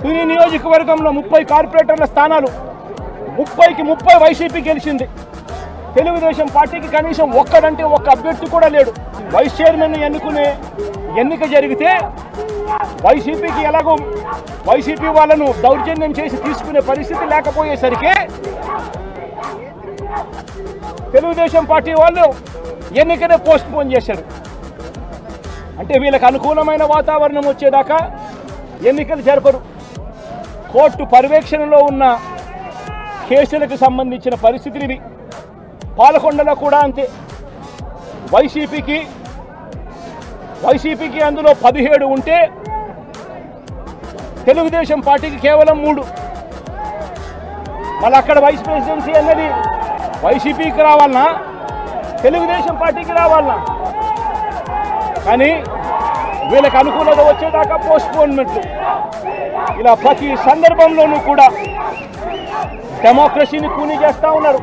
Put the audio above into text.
తుని నియోజకవర్గంలో 30 కార్పొరేటర్ల స్థానాలు 30కి 30 వైసీపీ గెలిచింది. తెలుగుదేశం పార్టీకి కనీసం ఒక్కడంటే ఒక్క అభ్యర్థి కూడా లేడు. వైస్ చైర్మన్ ఎన్నుకునే ఎన్నిక జరిగితే వైసీపీకి ఎలాగో వైసీపీ వాళ్ళను దౌర్జన్యం చేసి తీసుకునే పరిస్థితి లేకపోయేసరికి తెలుగుదేశం పార్టీ వాళ్ళు ఎన్నికనే పోస్ట్ పోన్ చేశారు. అంటే వీళ్ళకి అనుకూలమైన వాతావరణం వచ్చేదాకా ఎన్నికలు జరపరు. కోర్టు పర్యవేక్షణలో ఉన్న కేసులకు సంబంధించిన పరిస్థితులు ఇవి. పాలకొండలో కూడా అంతే. వైసీపీకి అందులో 17 ఉంటే తెలుగుదేశం పార్టీకి కేవలం 3. మళ్ళీ అక్కడ వైస్ ప్రెసిడెన్సీ అన్నది వైసీపీకి రావాలన్నా తెలుగుదేశం పార్టీకి రావాలన్నా, కానీ వీళ్ళకి అనుకూలత వచ్చేదాకా పోస్ట్పోన్మెంట్లు. ఇలా ప్రతి సందర్భంలోనూ కూడా డెమోక్రసీని కూని చేస్తూ ఉన్నారు.